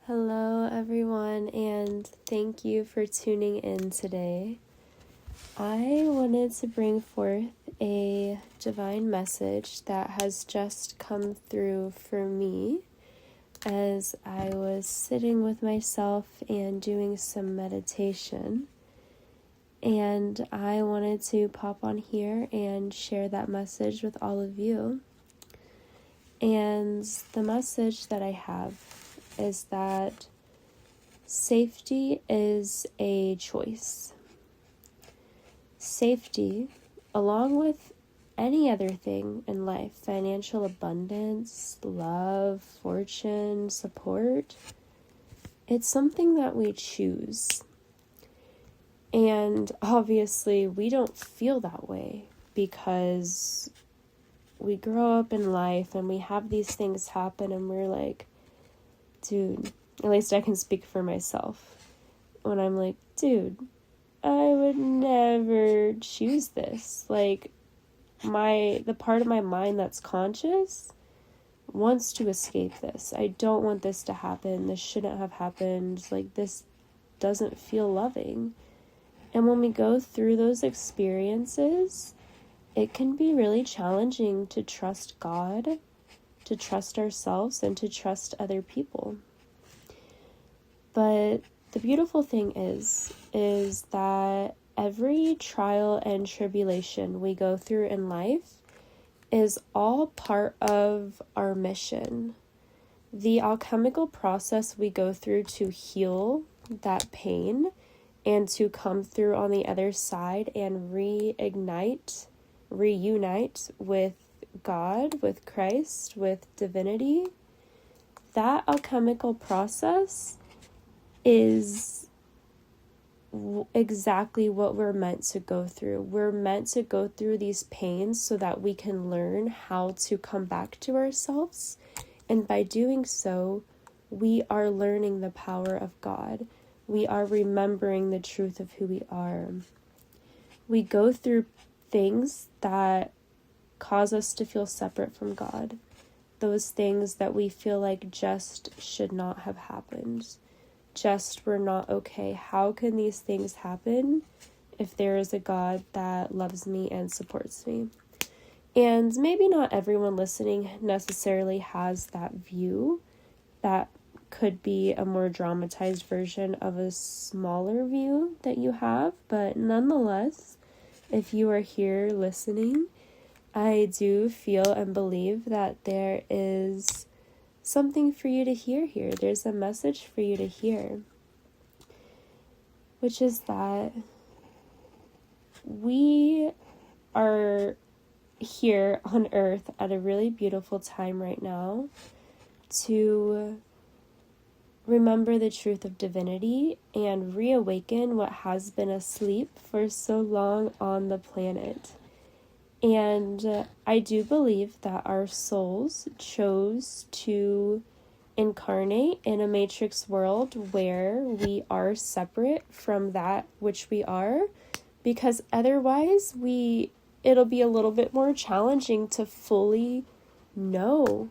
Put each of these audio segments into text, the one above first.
Hello, everyone, and thank you for tuning in today. I wanted to bring forth a divine message that has just come through for me as I was sitting with myself and doing some meditation. And I wanted to pop on here and share that message with all of you. And the message that I have is that safety is a choice. Safety, along with any other thing in life, financial abundance, love, fortune, support, it's something that we choose. And obviously, we don't feel that way because we grow up in life and we have these things happen and we're like, dude, at least I can speak for myself. When I'm like, dude, I would never choose this. Like, the part of my mind that's conscious wants to escape this. I don't want this to happen. This shouldn't have happened. Like, this doesn't feel loving. And when we go through those experiences, it can be really challenging to trust God, to trust ourselves, and to trust other people. But the beautiful thing is that every trial and tribulation we go through in life is all part of our mission. The alchemical process we go through to heal that pain and to come through on the other side and reunite with God, with Christ, with divinity, that alchemical process is exactly what we're meant to go through. We're meant to go through these pains so that we can learn how to come back to ourselves. And by doing so, we are learning the power of God. We are remembering the truth of who we are. We go through things that cause us to feel separate from God. Those things that we feel like just should not have happened. Just were not okay. How can these things happen if there is a God that loves me and supports me? And maybe not everyone listening necessarily has that view. That could be a more dramatized version of a smaller view that you have. But nonetheless, if you are here listening, I do feel and believe that there is something for you to hear here. There's a message for you to hear, which is that we are here on earth at a really beautiful time right now to remember the truth of divinity and reawaken what has been asleep for so long on the planet. And I do believe that our souls chose to incarnate in a matrix world where we are separate from that which we are, because otherwise it'll be a little bit more challenging to fully know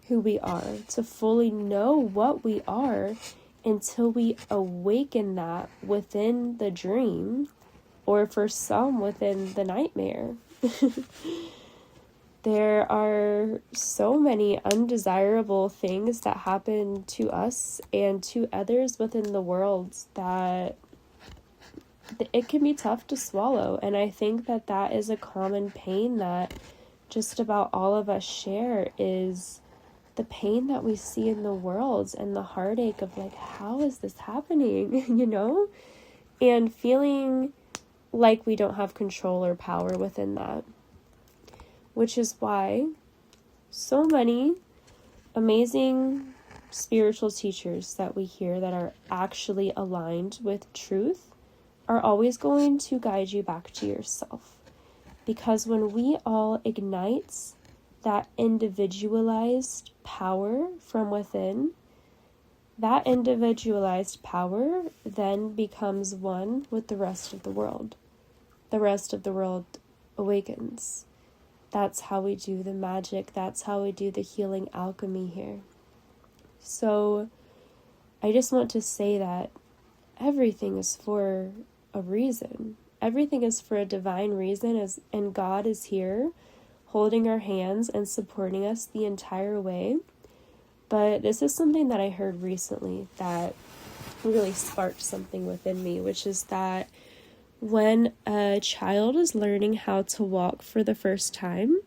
who we are, to fully know what we are until we awaken that within the dream, or for some within the nightmare. There are so many undesirable things that happen to us and to others within the world that it can be tough to swallow. And I think that that is a common pain that just about all of us share, is the pain that we see in the world and the heartache of like, how is this happening, and feeling like we don't have control or power within that. Which is why so many amazing spiritual teachers that we hear that are actually aligned with truth are always going to guide you back to yourself. Because when we all ignite that individualized power from within, that individualized power then becomes one with the rest of the world. The rest of the world awakens. That's how we do the magic. That's how we do the healing alchemy here. So I just want to say that everything is for a reason. Everything is for a divine reason, and God is here holding our hands and supporting us the entire way. But this is something that I heard recently that really sparked something within me, which is that when a child is learning how to walk for the first time,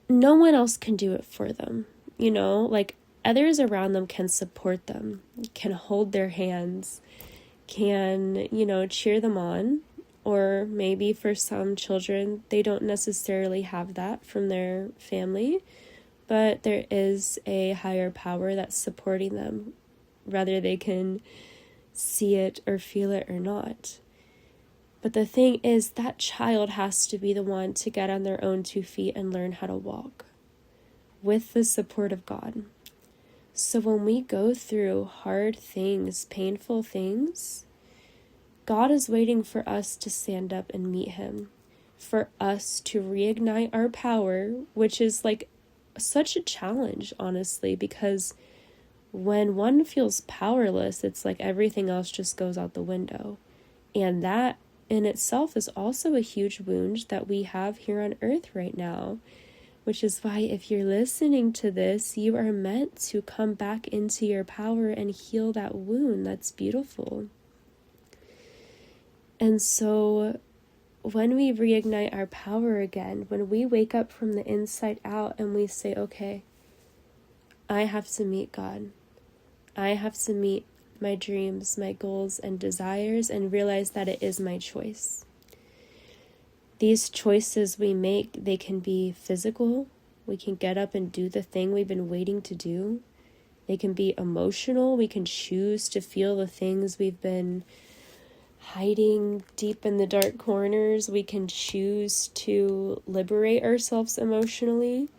no one else can do it for them. Like others around them can support them, can hold their hands, can, cheer them on. Or maybe for some children, they don't necessarily have that from their family, but there is a higher power that's supporting them, whether they can see it or feel it or not. But the thing is, that child has to be the one to get on their own 2 feet and learn how to walk with the support of God. So when we go through hard things, painful things, God is waiting for us to stand up and meet him, for us to reignite our power, which is like such a challenge, honestly, because when one feels powerless, it's like everything else just goes out the window. And that in itself is also a huge wound that we have here on earth right now, which is why if you're listening to this, you are meant to come back into your power and heal that wound. That's beautiful. And so when we reignite our power again, when we wake up from the inside out and we say, okay, I have to meet God. I have to meet my dreams, my goals, and desires, and realize that it is my choice. These choices we make, they can be physical. We can get up and do the thing we've been waiting to do. They can be emotional. We can choose to feel the things we've been hiding deep in the dark corners. We can choose to liberate ourselves emotionally.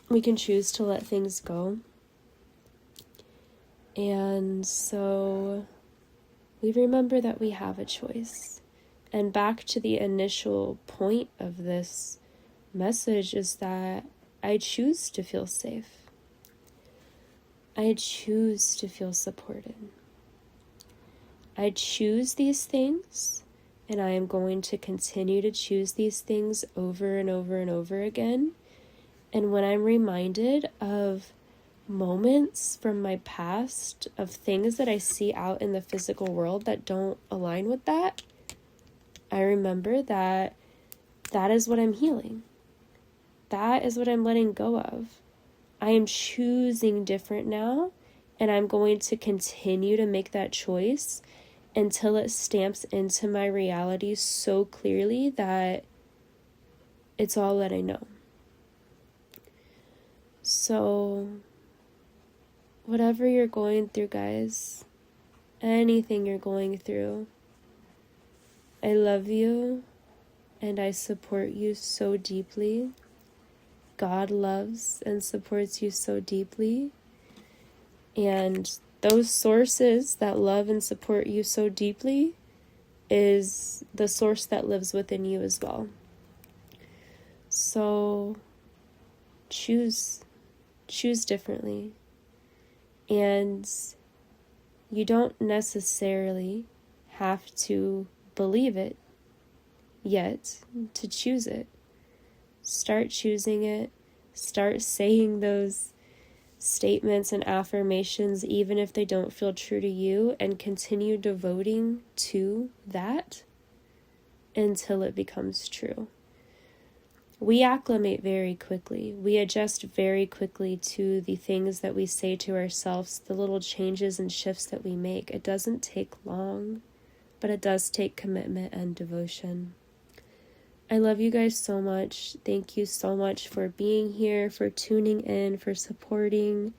We can choose to let things go. And so we remember that we have a choice. And back to the initial point of this message is that I choose to feel safe. I choose to feel supported. I choose these things, and I am going to continue to choose these things over and over and over again. And when I'm reminded of moments from my past, of things that I see out in the physical world that don't align with that, I remember that that is what I'm healing. That is what I'm letting go of. I am choosing different now, and I'm going to continue to make that choice until it stamps into my reality so clearly that it's all that I know. So, whatever you're going through, guys, anything you're going through, I love you and I support you so deeply. God loves and supports you so deeply. And those sources that love and support you so deeply is the source that lives within you as well. So choose differently. And you don't necessarily have to believe it yet to choose it. Start choosing it. Start saying those statements and affirmations even if they don't feel true to you, and continue devoting to that until it becomes true. We acclimate very quickly. We adjust very quickly to the things that we say to ourselves, the little changes and shifts that we make. It doesn't take long, but it does take commitment and devotion. I love you guys so much. Thank you so much for being here, for tuning in, for supporting.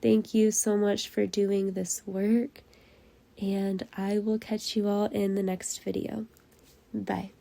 Thank you so much for doing this work. And I will catch you all in the next video. Bye.